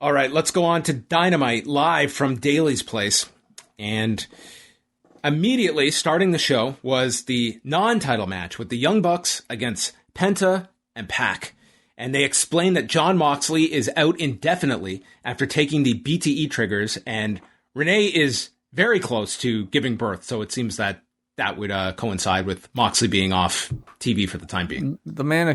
All right, let's go on to Dynamite live from Daly's place. And immediately starting the show was the non-title match with the Young Bucks against Penta and Pac. And they explained that Jon Moxley is out indefinitely after taking the BTE triggers, and Renee is very close to giving birth. So it seems that would coincide with Moxley being off TV for the time being. The man,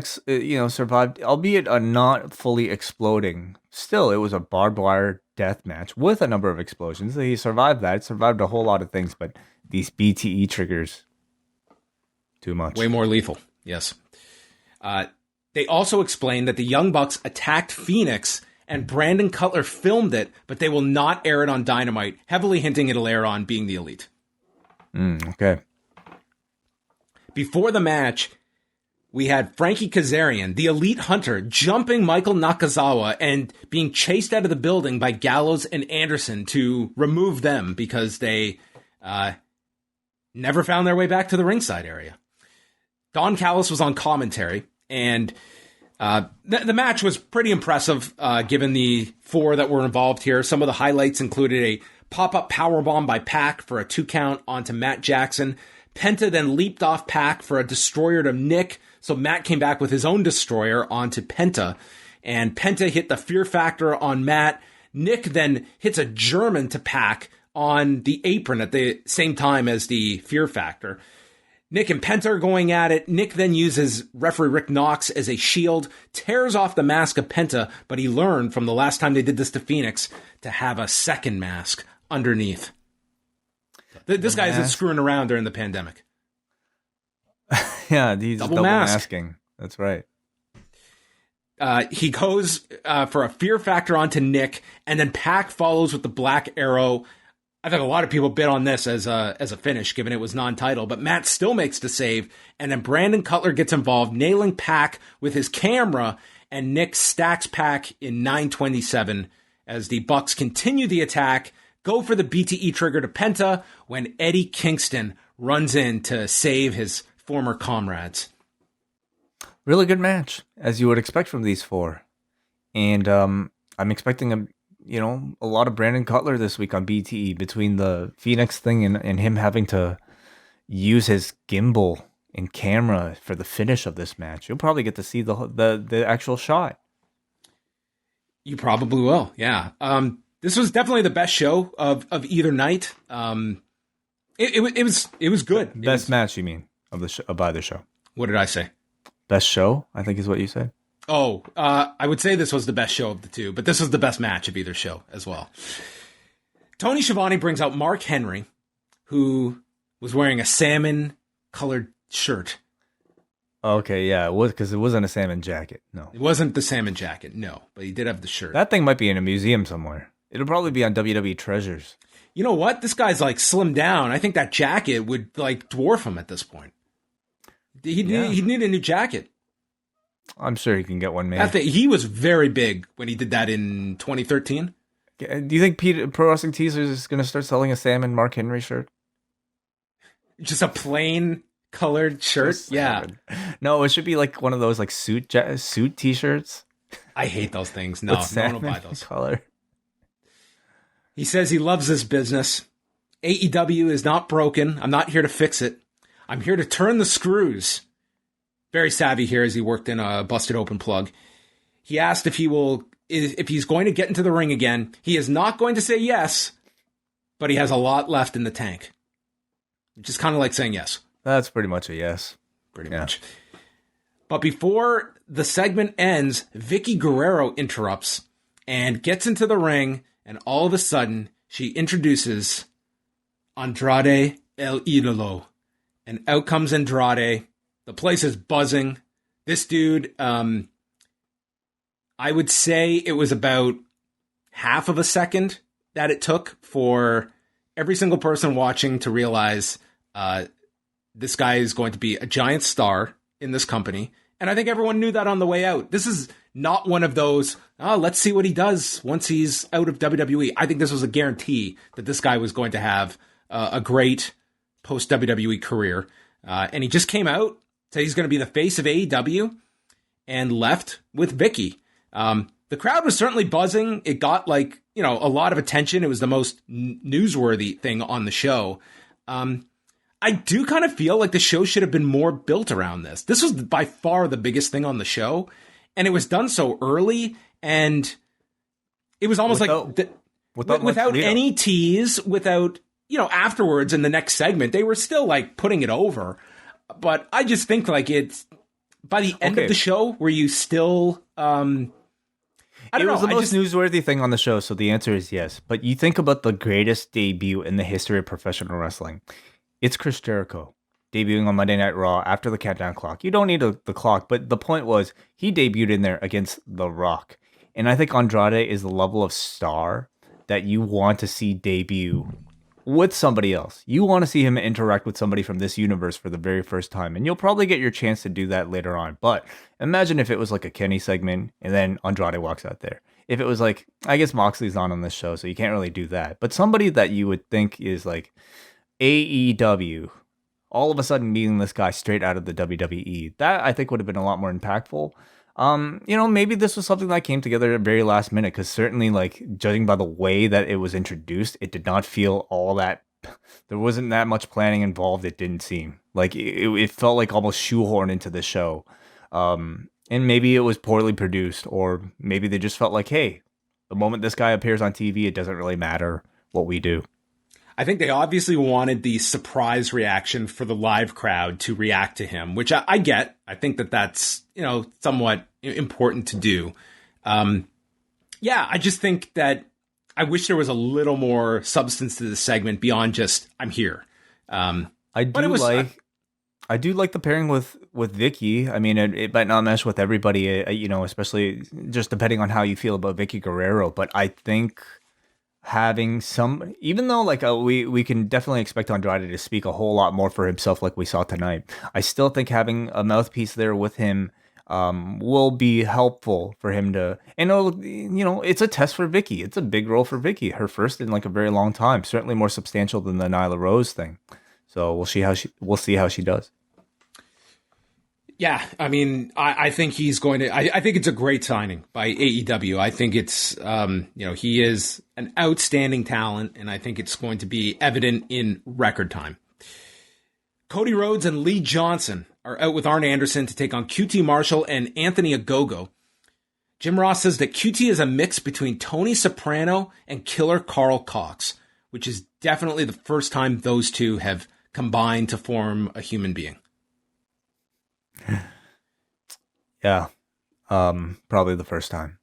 survived, albeit a not fully exploding. Still, it was a barbed wire death match with a number of explosions. He survived that. Survived a whole lot of things, but these BTE triggers, too much. Way more lethal, yes. They also explained that the Young Bucks attacked Phoenix and Brandon Cutler filmed it, but they will not air it on Dynamite, heavily hinting it'll air on Being the Elite. Okay. Before the match, we had Frankie Kazarian, the Elite Hunter, jumping Michael Nakazawa and being chased out of the building by Gallows and Anderson to remove them because they never found their way back to the ringside area. Don Callis was on commentary, and the match was pretty impressive given the four that were involved here. Some of the highlights included a pop-up powerbomb by Pac for a 2 count onto Matt Jackson. Penta then leaped off Pac for a destroyer to Nick, so Matt came back with his own destroyer onto Penta, and Penta hit the Fear Factor on Matt. Nick then hits a German to Pac on the apron at the same time as the Fear Factor. Nick and Penta are going at it. Nick then uses referee Rick Knox as a shield, tears off the mask of Penta, but he learned from the last time they did this to Phoenix to have a second mask underneath. This guy isn't screwing around during the pandemic. Yeah, he's double masking. That's right. He goes for a Fear Factor onto Nick, and then Pac follows with the Black Arrow. I think a lot of people bid on this as a finish, given it was non-title, but Matt still makes the save, and then Brandon Cutler gets involved, nailing Pac with his camera, and Nick stacks Pac in 927 as the Bucks continue the attack, go for the BTE trigger to Penta when Eddie Kingston runs in to save his former comrades. Really good match, as you would expect from these four. And I'm expecting a lot of Brandon Cutler this week on BTE between the Phoenix thing and him having to use his gimbal and camera for the finish of this match. You'll probably get to see the actual shot. You probably will, yeah. This was definitely the best show of either night. It was good. Best match, you mean, of either show? What did I say? Best show, I think is what you said. Oh, I would say this was the best show of the two, but this was the best match of either show as well. Tony Schiavone brings out Mark Henry, who was wearing a salmon-colored shirt. Okay, yeah, it was because it wasn't a salmon jacket. No, it wasn't the salmon jacket. No, but he did have the shirt. That thing might be in a museum somewhere. It'll probably be on WWE Treasures. You know what? This guy's like slimmed down. I think that jacket would like dwarf him at this point. He'd need a new jacket. I'm sure he can get one made. He was very big when he did that in 2013. Do you think Pro Wrestling Teasers is going to start selling a salmon Mark Henry shirt? Just a plain colored shirt? Yeah. No, it should be like one of those like suit t-shirts. I hate those things. No one will buy those. Color. He says he loves this business. AEW is not broken. I'm not here to fix it. I'm here to turn the screws. Very savvy here as he worked in a busted open plug. He asked if he's going to get into the ring again. He is not going to say yes, but he has a lot left in the tank. Just kind of like saying yes. That's pretty much a yes. Pretty much. But before the segment ends, Vicky Guerrero interrupts and gets into the ring, and all of a sudden, she introduces Andrade El Idolo. And out comes Andrade. The place is buzzing. This dude, I would say it was about half of a second that it took for every single person watching to realize this guy is going to be a giant star in this company. And I think everyone knew that on the way out. This is not one of those, let's see what he does once he's out of WWE. I think this was a guarantee that this guy was going to have a great post-WWE career. And he just came out, said he's going to be the face of AEW, and left with Vicky. the crowd was certainly buzzing. It got like, you know, a lot of attention. It was the most newsworthy thing on the show. I do kind of feel like the show should have been more built around this. This was by far the biggest thing on the show, and it was done so early, and it was almost without any tease, without, you know, afterwards in the next segment, they were still like putting it over. But I just think like it's by the end of the show, were you still, I don't know. It was the most newsworthy thing on the show, so the answer is yes. But you think about the greatest debut in the history of professional wrestling. It's Chris Jericho debuting on Monday Night Raw after the countdown clock. You don't need the clock, but the point was he debuted in there against The Rock. And I think Andrade is the level of star that you want to see debut with somebody else. You want to see him interact with somebody from this universe for the very first time. And you'll probably get your chance to do that later on. But imagine if it was like a Kenny segment and then Andrade walks out there. If it was like, I guess Moxley's not on this show, so you can't really do that. But somebody that you would think is like AEW, all of a sudden meeting this guy straight out of the WWE, that I think would have been a lot more impactful. You know, maybe this was something that came together at the very last minute, because certainly, like, judging by the way that it was introduced, it did not feel all that, there wasn't that much planning involved, it didn't seem. Like, it felt like almost shoehorned into the show. And maybe it was poorly produced, or maybe they just felt like, hey, the moment this guy appears on TV, it doesn't really matter what we do. I think they obviously wanted the surprise reaction for the live crowd to react to him, which I get. I think that that's, you know, somewhat important to do. Yeah, I just think that I wish there was a little more substance to this segment beyond just I'm here. I do like the pairing with Vicky. I mean, it might not mesh with everybody, you know, especially just depending on how you feel about Vicky Guerrero. But I think having some, even though like we can definitely expect Andrade to speak a whole lot more for himself like we saw tonight, I still think having a mouthpiece there with him will be helpful for him to, and you know, it's a test for Vicky. It's a big role for Vicky, her first in like a very long time, certainly more substantial than the Nyla Rose thing. So we'll see how she does. Yeah, I mean, I think he's going to. I think it's a great signing by AEW. I think it's, you know, he is an outstanding talent, and I think it's going to be evident in record time. Cody Rhodes and Lee Johnson are out with Arn Anderson to take on QT Marshall and Anthony Ogogo. Jim Ross says that QT is a mix between Tony Soprano and Killer Carl Cox, which is definitely the first time those two have combined to form a human being. Yeah, probably the first time.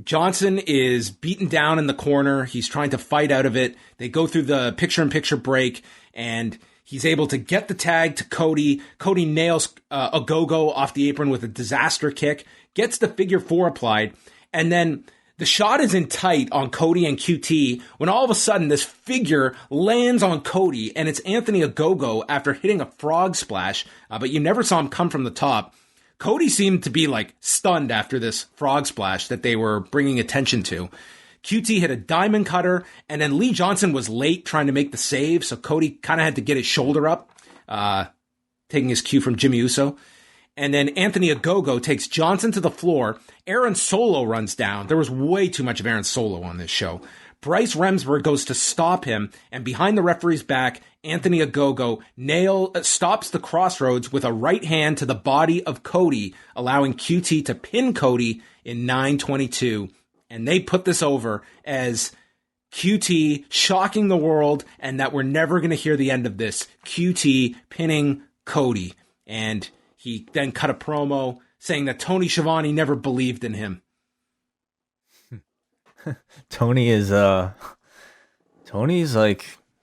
Johnson is beaten down in the corner. He's trying to fight out of it. They go through the picture-in-picture break, and he's able to get the tag to Cody. Cody nails Ogogo off the apron with a disaster kick, gets the figure four applied, and then the shot is in tight on Cody and QT when all of a sudden this figure lands on Cody, and it's Anthony Ogogo after hitting a frog splash, but you never saw him come from the top. Cody seemed to be like stunned after this frog splash that they were bringing attention to. QT hit a diamond cutter, and then Lee Johnson was late trying to make the save, so Cody kind of had to get his shoulder up, taking his cue from Jimmy Uso. And then Anthony Ogogo takes Johnson to the floor. Aaron Solo runs down. There was way too much of Aaron Solo on this show. Bryce Remsburg goes to stop him, and behind the referee's back, Anthony Ogogo stops the Crossroads with a right hand to the body of Cody, allowing QT to pin Cody in 9:22. And they put this over as QT shocking the world, and that we're never going to hear the end of this. QT pinning Cody. And he then cut a promo saying that Tony Schiavone never believed in him. Tony's like,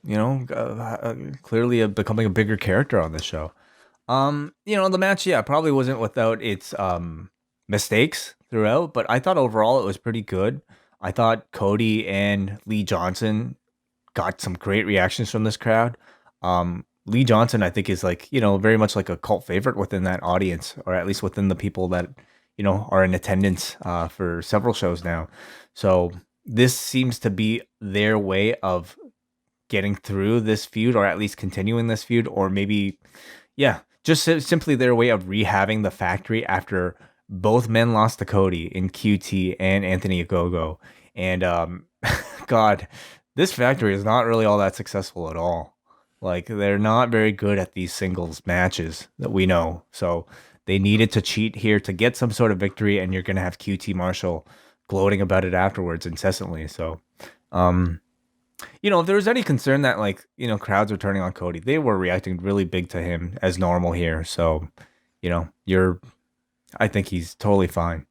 you know, clearly becoming a bigger character on this show. You know, the match, yeah, probably wasn't without its mistakes throughout, but I thought overall it was pretty good. I thought Cody and Lee Johnson got some great reactions from this crowd. Lee Johnson, I think, is like, you know, very much like a cult favorite within that audience, or at least within the people that, you know, are in attendance for several shows now. So this seems to be their way of getting through this feud, or at least continuing this feud, or maybe, yeah, just simply their way of rehabbing the factory after both men lost to Cody in QT and Anthony Ogogo. And God, this factory is not really all that successful at all. Like, they're not very good at these singles matches that we know. So they needed to cheat here to get some sort of victory, and you're going to have QT Marshall gloating about it afterwards incessantly. So, if there was any concern that, like, crowds are turning on Cody, they were reacting really big to him as normal here. So, I think he's totally fine.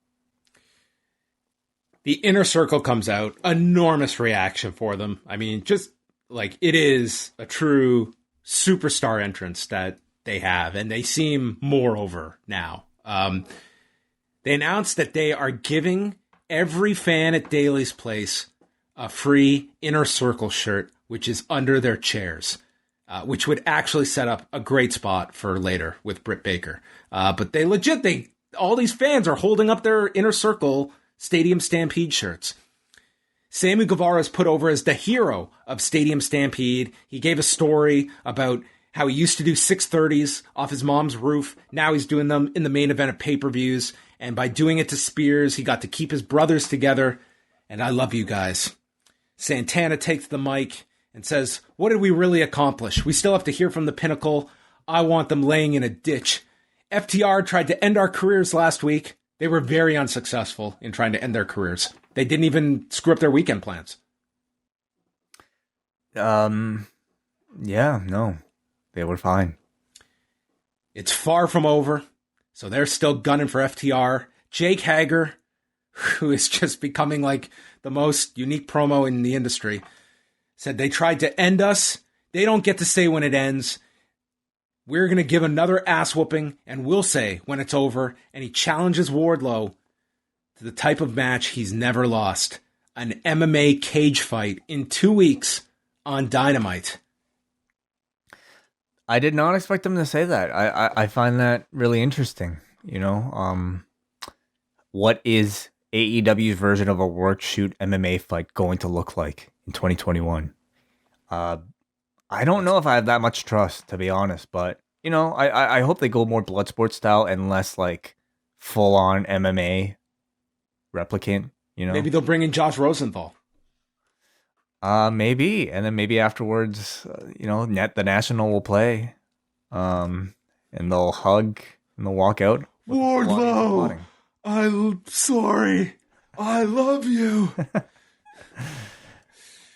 The Inner Circle comes out, enormous reaction for them. I mean, just like, it is a true superstar entrance that they have, and they seem more over now. They announced that they are giving every fan at Daly's Place a free Inner Circle shirt, which is under their chairs, which would actually set up a great spot for later with Britt Baker. But all these fans are holding up their Inner Circle Stadium Stampede shirts. Sammy Guevara is put over as the hero of Stadium Stampede. He gave a story about how he used to do 630s off his mom's roof. Now he's doing them in the main event of pay-per-views. And by doing it to Spears, he got to keep his brothers together. And I love you guys. Santana takes the mic and says, what did we really accomplish? We still have to hear from the Pinnacle. I want them laying in a ditch. FTR tried to end our careers last week. They were very unsuccessful in trying to end their careers. They didn't even screw up their weekend plans. Yeah, no. They were fine. It's far from over, so they're still gunning for FTR. Jake Hager, who is just becoming like the most unique promo in the industry, said they tried to end us. They don't get to say when it ends. We're going to give another ass whooping, and we'll say when it's over. And he challenges Wardlow to the type of match he's never lost. An MMA cage fight in 2 weeks on Dynamite. I did not expect him to say that. I find that really interesting. What is AEW's version of a work shoot MMA fight going to look like in 2021? I don't know if I have that much trust, to be honest, but I hope they go more blood sport style and less like full on MMA replicant. Maybe they'll bring in Josh Rosenthal. Maybe, and then maybe afterwards, the National will play, and they'll hug and they'll walk out. Wardlow, I'm sorry. I love you.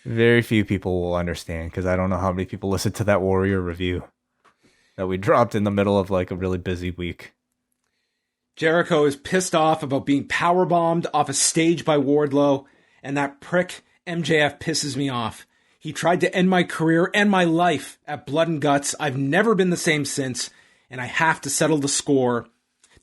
Very few people will understand, because I don't know how many people listened to that Warrior review that we dropped in the middle of like a really busy week. Jericho is pissed off about being powerbombed off a stage by Wardlow, and that prick MJF pisses me off. He tried to end my career and my life at Blood and Guts. I've never been the same since, and I have to settle the score.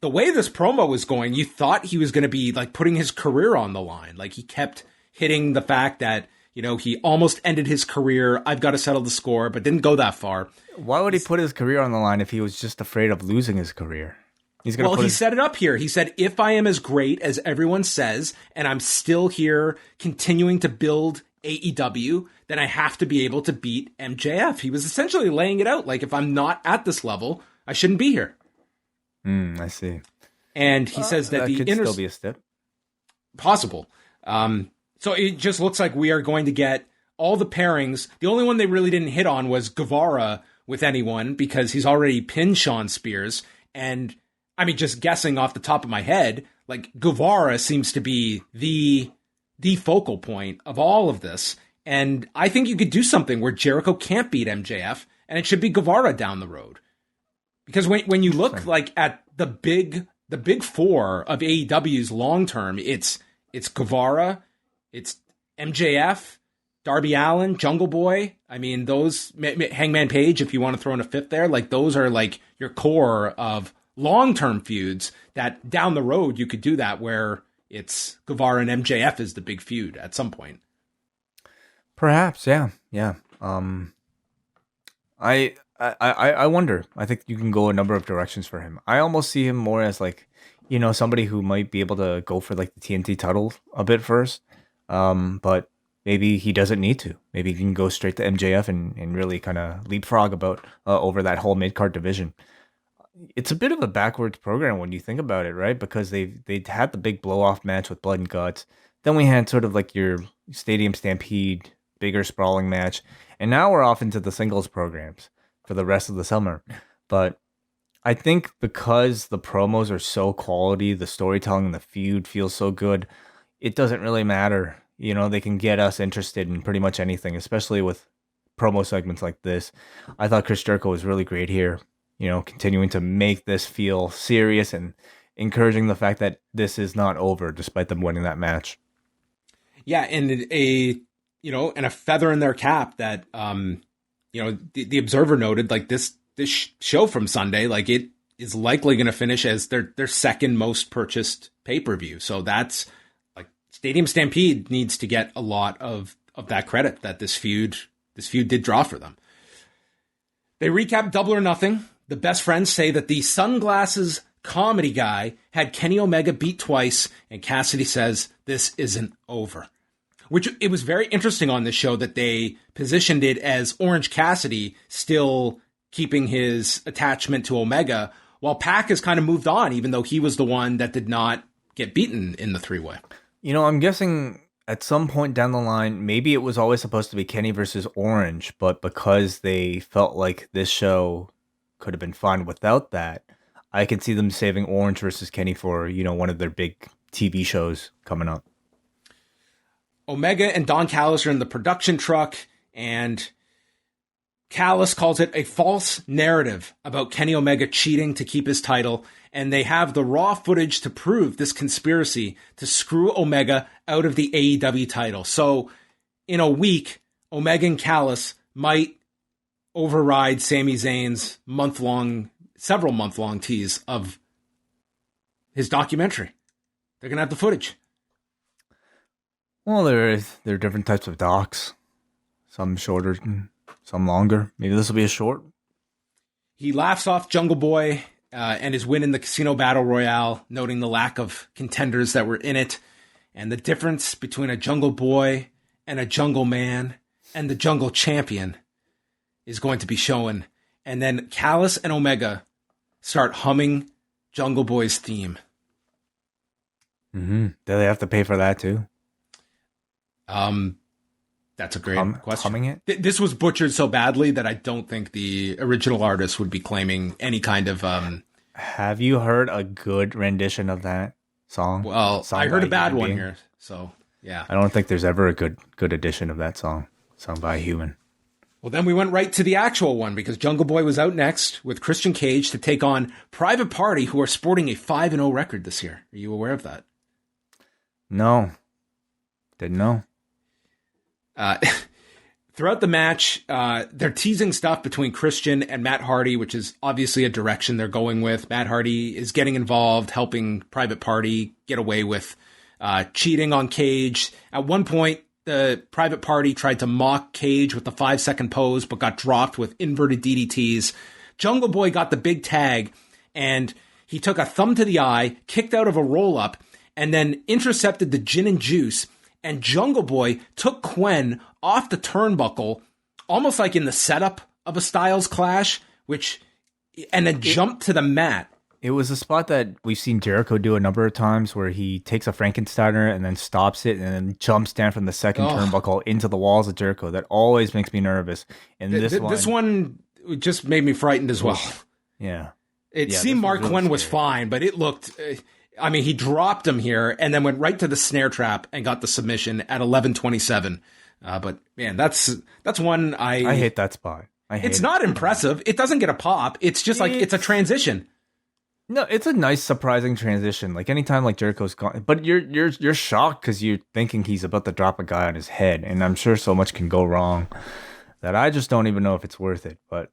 The way this promo was going, you thought he was going to be like putting his career on the line. Like, he kept hitting the fact that, he almost ended his career. I've got to settle the score, but didn't go that far. Why would he put his career on the line if he was just afraid of losing his career? He set it up here. He said, if I am as great as everyone says, and I'm still here continuing to build AEW, then I have to be able to beat MJF. He was essentially laying it out. Like, if I'm not at this level, I shouldn't be here. I see. And he says that could still be a step. Possible. So it just looks like we are going to get all the pairings. The only one they really didn't hit on was Guevara with anyone, because he's already pinned Sean Spears. And I mean, just guessing off the top of my head, like, Guevara seems to be the focal point of all of this. And I think you could do something where Jericho can't beat MJF, and it should be Guevara down the road. Because when you look like at the big four of AEW's long term, it's Guevara, it's MJF, Darby Allin, Jungle Boy. I mean, those, Hangman Page, if you want to throw in a fifth there, like, those are like your core of long-term feuds that down the road you could do that, where it's Guevara and MJF is the big feud at some point. Perhaps, yeah. I wonder. I think you can go a number of directions for him. I almost see him more as like, somebody who might be able to go for like the TNT title a bit first. But maybe he doesn't need to. Maybe he can go straight to MJF and really kind of leapfrog over that whole mid-card division. it's a bit of a backwards program when you think about it, right? Because they had the big blow off match with Blood and Guts. Then we had sort of like your Stadium Stampede, bigger sprawling match, and now we're off into the singles programs for the rest of the summer. But I think because the promos are so quality, the storytelling and the feud feels so good, it doesn't really matter. You know, they can get us interested in pretty much anything, especially with promo segments like this. I thought Chris Jericho was really great here, you know, continuing to make this feel serious and encouraging the fact that this is not over despite them winning that match. Yeah, and a feather in their cap that the Observer noted, like this show from Sunday, like it is likely going to finish as their second most purchased pay-per-view. So that's like Stadium Stampede needs to get a lot of that credit that this feud did draw for them. They recap Double or Nothing. The best friends say that the sunglasses comedy guy had Kenny Omega beat twice, and Cassidy says this isn't over. Which it was very interesting on this show that they positioned it as Orange Cassidy still keeping his attachment to Omega, while Pac has kind of moved on, even though he was the one that did not get beaten in the three-way. You know, I'm guessing at some point down the line, maybe it was always supposed to be Kenny versus Orange, but because they felt like this show could have been fun without that, I could see them saving Orange versus Kenny for, you know, one of their big TV shows coming up. Omega and Don Callis are in the production truck, and Callis calls it a false narrative about Kenny Omega cheating to keep his title, and they have the raw footage to prove this conspiracy to screw Omega out of the AEW title. So, in a week, Omega and Callis might override Sami Zayn's several month-long tease of his documentary. They're going to have the footage. Well, there are different types of docs. Some shorter, some longer. Maybe this will be a short. He laughs off Jungle Boy and his win in the Casino Battle Royale, noting the lack of contenders that were in it, and the difference between a Jungle Boy and a Jungle Man and the Jungle Champion is going to be shown. And then Callis and Omega start humming Jungle Boy's theme. Mm-hmm. Do they have to pay for that too? That's a great question. Humming it? This was butchered so badly that I don't think the original artist would be claiming any kind of. Have you heard a good rendition of that song? Well, I heard a bad one here, so yeah. I don't think there's ever a good edition of that song sung by a human. Well, then we went right to the actual one because Jungle Boy was out next with Christian Cage to take on Private Party, who are sporting a 5-0 record this year. Are you aware of that? No. Didn't know. Throughout the match, they're teasing stuff between Christian and Matt Hardy, which is obviously a direction they're going with. Matt Hardy is getting involved, helping Private Party get away with cheating on Cage. At one point, the Private Party tried to mock Cage with the 5-second pose, but got dropped with inverted DDTs. Jungle Boy got the big tag, and he took a thumb to the eye, kicked out of a roll-up, and then intercepted the gin and juice. And Jungle Boy took Quen off the turnbuckle, almost like in the setup of a Styles Clash, and then jumped to the mat. It was a spot that we've seen Jericho do a number of times where he takes a Frankensteiner and then stops it and then jumps down from the second turnbuckle into the walls of Jericho. That always makes me nervous. And this one just made me frightened as well. Yeah. It seemed Mark Quen was fine, but it looked... I mean, he dropped him here and then went right to the snare trap and got the submission at 11:27. But man, that's one I hate that spot. It's not impressive. It doesn't get a pop. It's just like it's a transition. No, it's a nice, surprising transition. Like anytime like Jericho's gone, but you're shocked because you're thinking he's about to drop a guy on his head, and I'm sure so much can go wrong that I just don't even know if it's worth it. But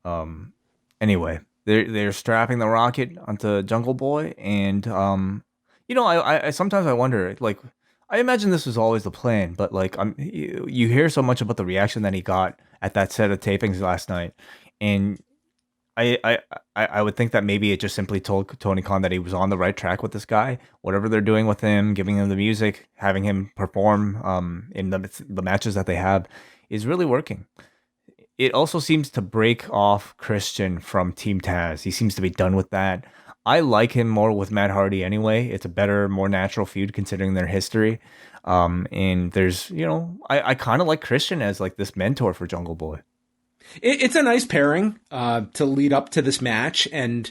anyway, they're strapping the rocket onto Jungle Boy, and I sometimes I wonder, like, I imagine this was always the plan, but like you hear so much about the reaction that he got at that set of tapings last night, and I would think that maybe it just simply told Tony Khan that he was on the right track with this guy. Whatever they're doing with him, giving him the music, having him perform in the matches that they have is really working. it also seems to break off Christian from Team Taz. He seems to be done with that. I like him more with Matt Hardy anyway. It's a better, more natural feud considering their history. And there's, I kind of like Christian as like this mentor for Jungle Boy. It's a nice pairing to lead up to this match, and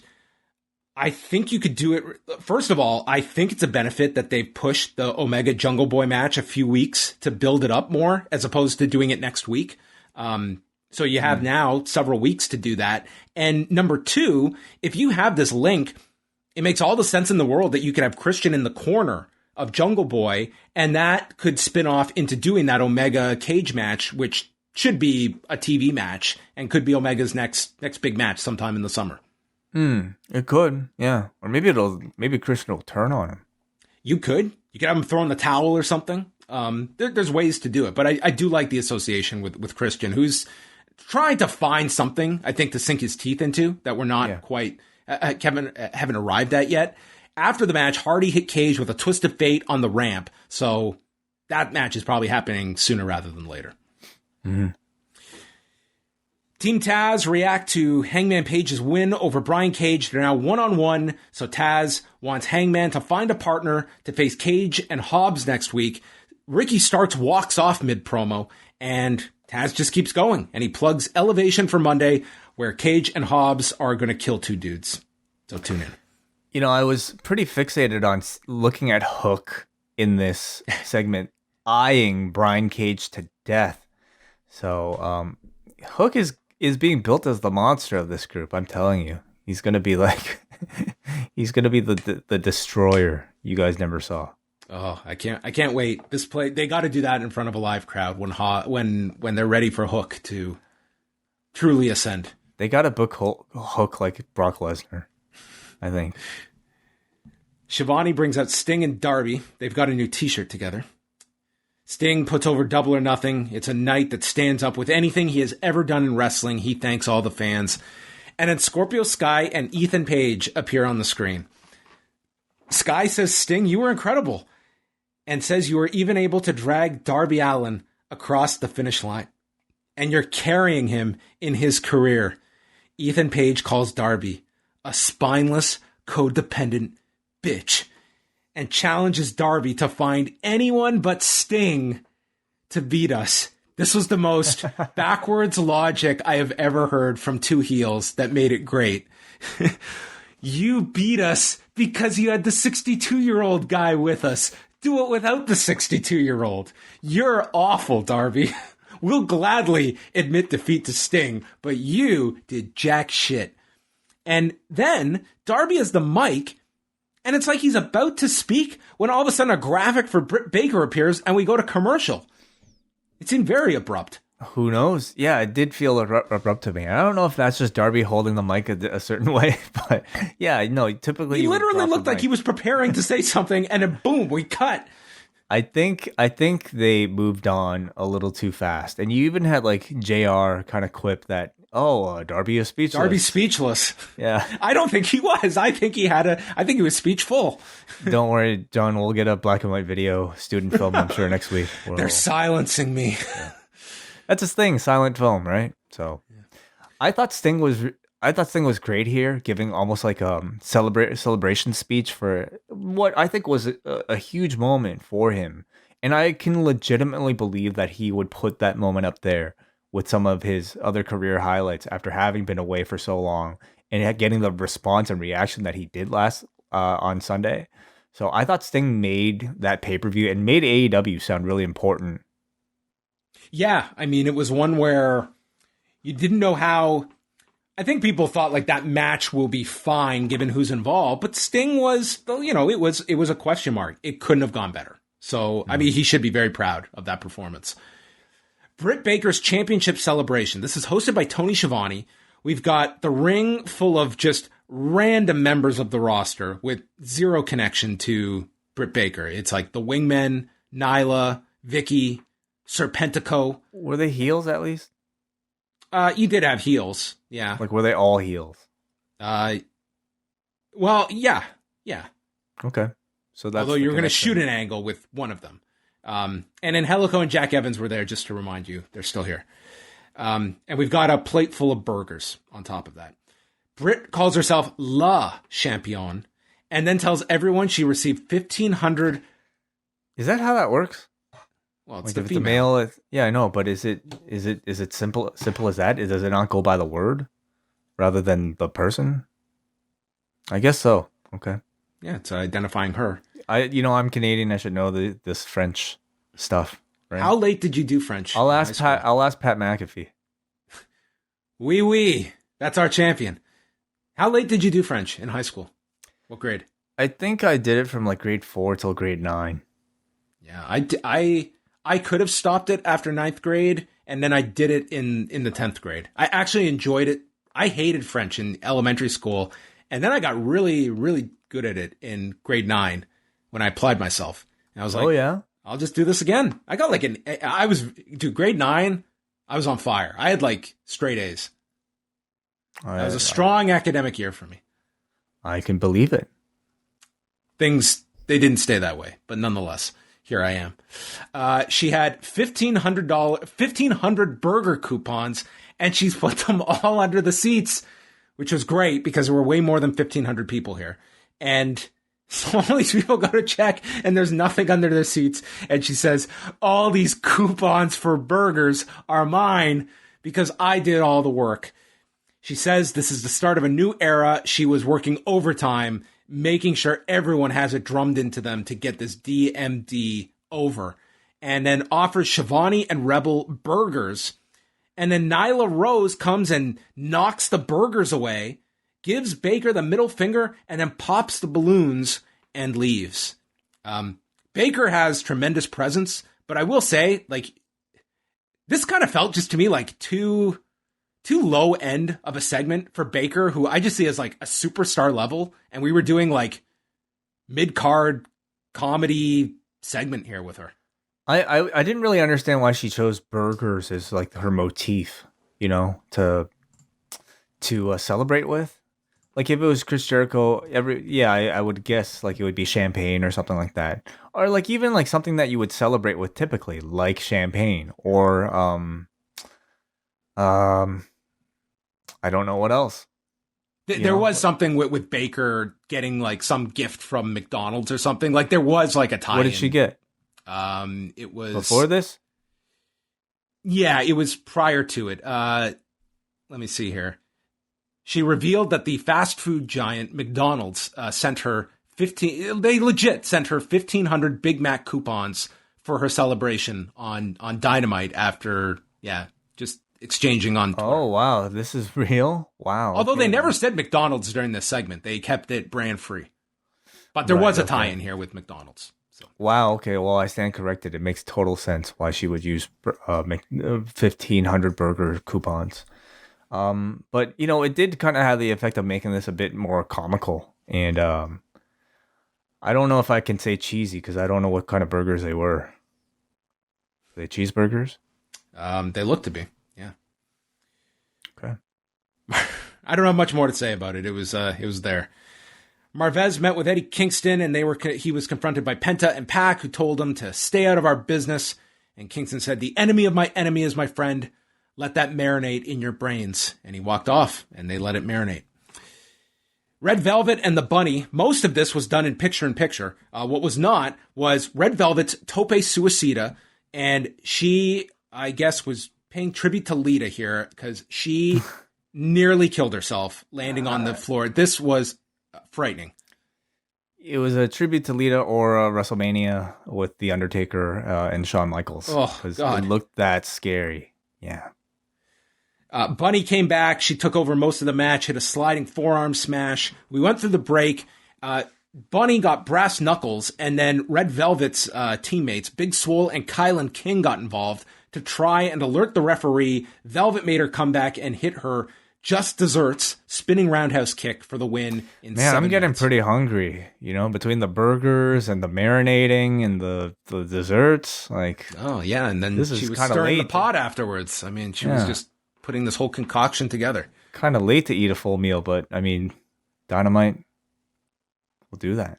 I think you could do it. First of all, I think it's a benefit that they've pushed the Omega Jungle Boy match a few weeks to build it up more, as opposed to doing it next week. So you have now several weeks to do that. And number two, if you have this link, it makes all the sense in the world that you could have Christian in the corner of Jungle Boy, and that could spin off into doing that Omega cage match, which should be a TV match and could be Omega's next big match sometime in the summer. It could, yeah. Or maybe Christian will turn on him. You could have him throw in the towel or something. There's ways to do it, but I do like the association with Christian, who's trying to find something, I think, to sink his teeth into that we're not quite haven't arrived at yet. After the match, Hardy hit Cage with a twist of fate on the ramp, so that match is probably happening sooner rather than later. Mm-hmm. Team Taz react to Hangman Page's win over Brian Cage. They're now one-on-one, so Taz wants Hangman to find a partner to face Cage and Hobbs next week. Ricky Starks walks off mid-promo, and Taz just keeps going, and he plugs Elevation for Monday, where Cage and Hobbs are going to kill two dudes. So tune in. I was pretty fixated on looking at Hook in this segment, eyeing Brian Cage to death. So Hook is being built as the monster of this group. I'm telling you, he's going to be like, he's going to be the destroyer you guys never saw. Oh, I can't wait. This play, they got to do that in front of a live crowd when they're ready for Hook to truly ascend. They got to book Hook like Brock Lesnar, I think. Shivani brings out Sting and Darby. They've got a new t-shirt together. Sting puts over Double or Nothing. It's a night that stands up with anything he has ever done in wrestling. He thanks all the fans. And then Scorpio Sky and Ethan Page appear on the screen. Sky says, Sting, you were incredible. And says you were even able to drag Darby Allin across the finish line. And you're carrying him in his career. Ethan Page calls Darby a spineless, codependent bitch. And challenges Darby to find anyone but Sting to beat us. This was the most backwards logic I have ever heard from two heels that made it great. You beat us because you had the 62-year-old guy with us. Do it without the 62-year-old. You're awful, Darby. We'll gladly admit defeat to Sting, but you did jack shit. And then Darby has the mic, and it's like he's about to speak when all of a sudden a graphic for Britt Baker appears and we go to commercial. It seemed very abrupt. Who knows? Yeah, it did feel abrupt to me. I don't know if that's just Darby holding the mic a certain way, but yeah, no, typically he literally looked like he was preparing to say something, and then boom, we cut. I think they moved on a little too fast, and you even had like JR kind of quip that, Darby is speechless. Darby's speechless. Yeah, I don't think he was. I think he was speechful. Don't worry, John. We'll get a black and white video student film, I'm sure, next week. They're silencing me. Yeah. That's his thing, silent film, right? So, yeah. I thought Sting was great here, giving almost like a celebration speech for what I think was a huge moment for him, and I can legitimately believe that he would put that moment up there with some of his other career highlights after having been away for so long and getting the response and reaction that he did last on Sunday. So I thought Sting made that pay-per-view and made AEW sound really important. Yeah, I mean, it was one where you didn't know how. I think people thought like that match will be fine given who's involved, but Sting was, it was a question mark. It couldn't have gone better. So, I mean, he should be very proud of that performance. Britt Baker's championship celebration. This is hosted by Tony Schiavone. We've got the ring full of just random members of the roster with zero connection to Britt Baker. It's like the Wingmen, Nyla, Vicky, Serpentico. Were they heels at least? You did have heels, yeah. Like, were they all heels? Well, yeah. Okay. So that's although you were going to shoot an angle with one of them. And then Helico and Jack Evans were there, just to remind you, they're still here. And we've got a plate full of burgers on top of that. Britt calls herself La Champion and then tells everyone she received 1,500. Is that how that works? Well, it's like the if female. It's the male, yeah, I know, but is it simple as that? Does it not go by the word rather than the person? I guess so. Okay. Yeah, it's identifying her. I'm Canadian. I should know this French stuff. Right? How late did you do French? I'll ask Pat McAfee. Oui. That's our champion. How late did you do French in high school? What grade? I think I did it from like grade 4 till grade 9. Yeah, I could have stopped it after 9th grade, and then I did it in the 10th grade. I actually enjoyed it. I hated French in elementary school, and then I got really, really good at it in grade 9 when I applied myself. And I was like, oh yeah, I'll just do this again. I got grade 9, I was on fire. I had like straight A's. It was a strong academic year for me. I can believe it. They didn't stay that way, but nonetheless, here I am. She had $1,500 burger coupons, and she's put them all under the seats, which was great because there were way more than 1,500 people here. And so all these people go to check, and there's nothing under their seats. And she says, all these coupons for burgers are mine because I did all the work. She says this is the start of a new era. She was working overtime, making sure everyone has it drummed into them to get this DMD over. And then offers Shivani and Rebel burgers. And then Nyla Rose comes and knocks the burgers away, gives Baker the middle finger, and then pops the balloons and leaves. Baker has tremendous presence, but I will say, like, this kind of felt just to me like too low end of a segment for Baker, who I just see as like a superstar level. And we were doing like mid-card comedy segment here with her. I didn't really understand why she chose burgers as like her motif, to celebrate with. Like if it was Chris Jericho, I would guess like it would be champagne or something like that. Or like even like something that you would celebrate with typically, like champagne or I don't know what else. There was something with Baker getting like some gift from McDonald's or something. Like there was like a tie-in. What did she get? It was before this? Yeah, it was prior to it. Let me see here. She revealed that the fast food giant McDonald's sent her 1,500 Big Mac coupons for her celebration on Dynamite after, just exchanging on Twitter. Oh, wow. This is real? Wow. Although they never said McDonald's during this segment. They kept it brand free. But there was a tie-in here with McDonald's. So. Wow. Okay. Well, I stand corrected. It makes total sense why she would use 1,500 burger coupons. But it did kind of have the effect of making this a bit more comical. And I don't know if I can say cheesy because I don't know what kind of burgers they were. Were they cheeseburgers? They look to be. Yeah. Okay. I don't have much more to say about it. It was there. Marvez met with Eddie Kingston, and he was confronted by Penta and Pac, who told him to stay out of our business. And Kingston said, "The enemy of my enemy is my friend. Let that marinate in your brains." And he walked off, and they let it marinate. Red Velvet and the Bunny, most of this was done in picture-in-picture. What was not was Red Velvet's Tope Suicida, and she, I guess, was paying tribute to Lita here because she nearly killed herself landing on the floor. This was frightening. It was a tribute to Lita or WrestleMania with The Undertaker and Shawn Michaels. Oh, God. It looked that scary. Yeah. Bunny came back. She took over most of the match, hit a sliding forearm smash. We went through the break. Bunny got brass knuckles, and then Red Velvet's teammates, Big Swole and Kylan King, got involved to try and alert the referee. Velvet made her come back and hit her just desserts, spinning roundhouse kick for the win in 7 minutes. I'm getting pretty hungry, between the burgers and the marinating and the desserts. Like, oh, yeah, and then she was stirring the pot afterwards. I mean, she was just putting this whole concoction together. Kind of late to eat a full meal, but, I mean, Dynamite will do that.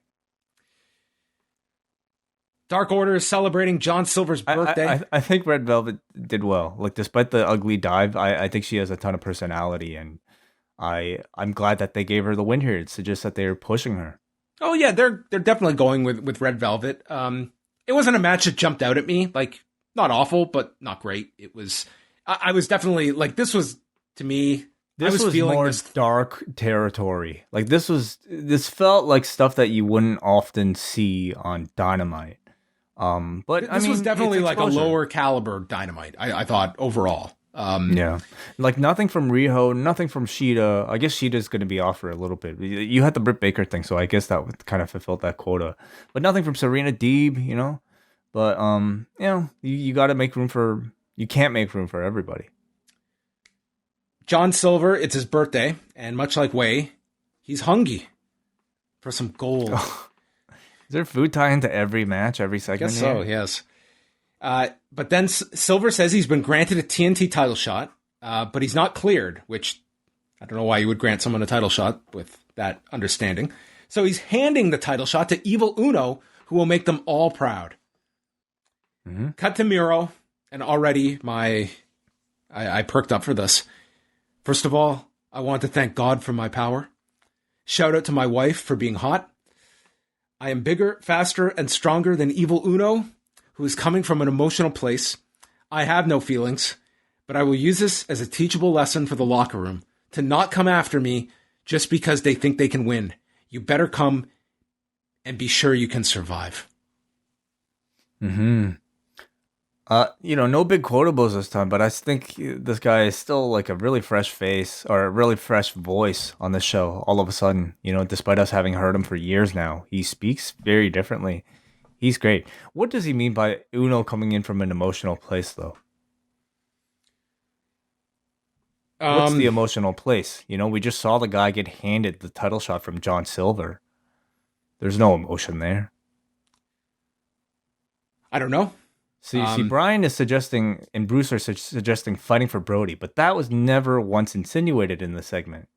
Yeah. Dark Order is celebrating John Silver's birthday. I think Red Velvet did well. Like, despite the ugly dive, I think she has a ton of personality, and I'm glad that they gave her the win here. It suggests that they're pushing her. Oh yeah, they're definitely going with Red Velvet. It wasn't a match that jumped out at me. Like, not awful, but not great. It was. I was definitely like, this was, to me. This was feeling more dark territory. Like, this felt like stuff that you wouldn't often see on Dynamite. But this was definitely like a lower caliber Dynamite. I thought overall. Yeah, like nothing from Riho, nothing from Shida. I guess Shida's going to be off for a little bit. You had the Britt Baker thing, so I guess that would kind of fulfilled that quota. But nothing from Serena Deeb, you know. But you got to make room for. You can't make room for everybody. John Silver, it's his birthday, and much like Wei, he's hungry for some gold. Is there food tie into every match, every segment? I guess so, yes. But then Silver says he's been granted a TNT title shot, but he's not cleared, which I don't know why you would grant someone a title shot with that understanding. So he's handing the title shot to Evil Uno, who will make them all proud. Mm-hmm. Cut to Miro, and already I perked up for this. First of all, I want to thank God for my power. Shout out to my wife for being hot. I am bigger, faster, and stronger than Evil Uno, who is coming from an emotional place. I have no feelings, but I will use this as a teachable lesson for the locker room to not come after me just because they think they can win. You better come and be sure you can survive. Mm-hmm. No big quotables this time, but I think this guy is still like a really fresh face or a really fresh voice on the show. All of a sudden, despite us having heard him for years now, he speaks very differently. He's great. What does he mean by Uno coming in from an emotional place, though? What's the emotional place? We just saw the guy get handed the title shot from John Silver. There's no emotion there. I don't know. See, Brian is suggesting, and Bruce are suggesting fighting for Brody, but that was never once insinuated in the segment,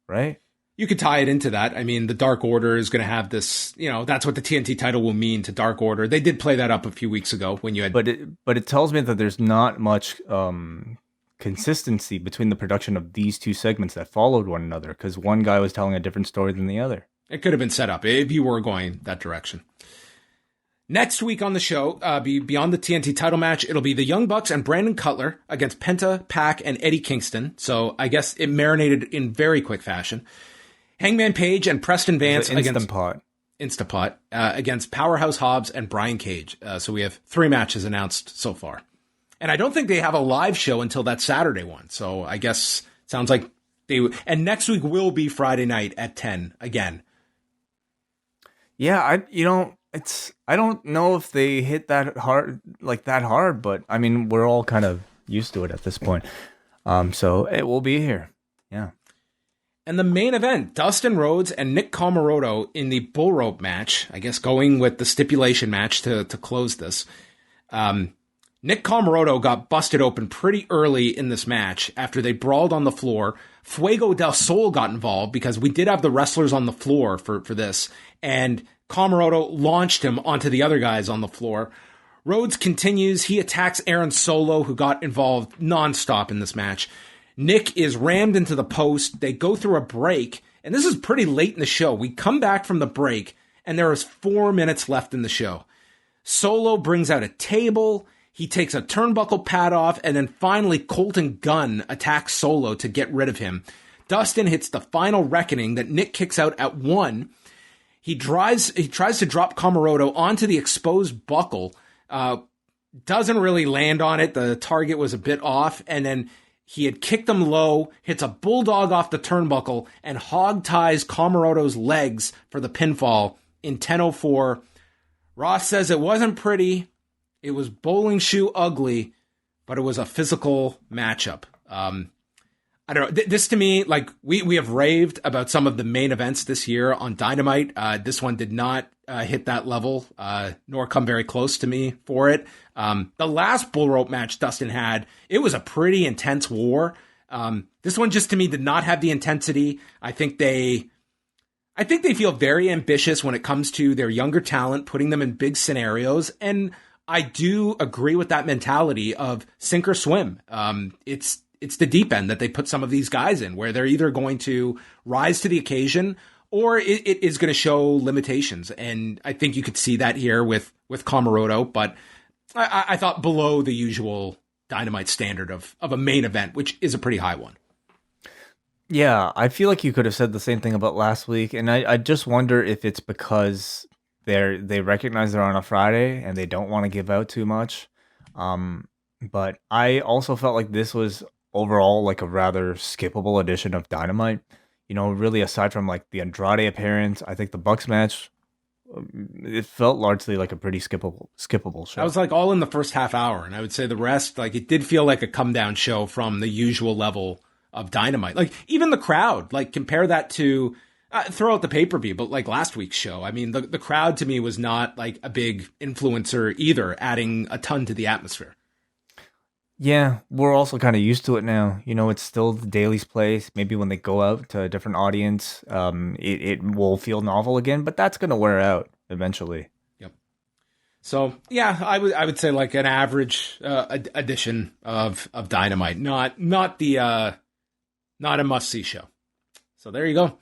right? You could tie it into that. I mean, the Dark Order is going to have this, that's what the TNT title will mean to Dark Order. They did play that up a few weeks ago when you had... But it tells me that there's not much consistency between the production of these two segments that followed one another, because one guy was telling a different story than the other. It could have been set up if you were going that direction. Next week on the show, beyond the TNT title match, it'll be the Young Bucks and Brandon Cutler against Penta, Pac, and Eddie Kingston. So I guess it marinated in very quick fashion. Hangman Page and Preston Vance against Instapot against Powerhouse Hobbs and Brian Cage. So we have 3 matches announced so far. And I don't think they have a live show until that Saturday one. So I guess it sounds like and next week will be Friday night at 10 again. Yeah, I don't know if they hit that hard, but I mean, we're all kind of used to it at this point. So it will be here. Yeah. And the main event, Dustin Rhodes and Nick Comoroto in the Bullrope match, I guess going with the stipulation match to close this. Nick Comoroto got busted open pretty early in this match after they brawled on the floor. Fuego del Sol got involved because we did have the wrestlers on the floor for this, and Comoroto launched him onto the other guys on the floor. Rhodes continues. He attacks Aaron Solo, who got involved nonstop in this match. Nick is rammed into the post. They go through a break, and this is pretty late in the show. We come back from the break, and there is 4 minutes left in the show. Solo brings out a table. He takes a turnbuckle pad off, and then finally Colton Gunn attacks Solo to get rid of him. Dustin hits the final reckoning that Nick kicks out at 1. He tries to drop Comoroto onto the exposed buckle. Doesn't really land on it. The target was a bit off. And then he had kicked him low, hits a bulldog off the turnbuckle, and hog ties Comoroto's legs for the pinfall in 10:04. Ross says it wasn't pretty. It was bowling shoe ugly, but it was a physical matchup. I don't know. This to me, like we have raved about some of the main events this year on Dynamite. This one did not hit that level, nor come very close to me for it. The last Bullrope match Dustin had, it was a pretty intense war. This one just to me did not have the intensity. I think I think they feel very ambitious when it comes to their younger talent, putting them in big scenarios. And I do agree with that mentality of sink or swim. It's the deep end that they put some of these guys in, where they're either going to rise to the occasion or it is going to show limitations. And I think you could see that here with Comoroto, but I thought below the usual Dynamite standard of a main event, which is a pretty high one. Yeah, I feel like you could have said the same thing about last week, and I just wonder if it's because they recognize they're on a Friday and they don't want to give out too much. But I also felt like this was overall like a rather skippable edition of Dynamite. You know, really aside from like the Andrade appearance, I think the Bucks match, it felt largely like a pretty skippable show. I was like all in the first half hour, and I would say the rest, like it did feel like a come down show from the usual level of Dynamite. Like even the crowd, like compare that to throw out the pay-per-view, but like last week's show. I mean, the crowd to me was not like a big influencer either, adding a ton to the atmosphere. Yeah, we're also kind of used to it now. You know, it's still the Daily's place. Maybe when they go out to a different audience, it will feel novel again, but that's going to wear out eventually. Yep. So yeah, I would say like an average edition of Dynamite, not a must see show. So there you go.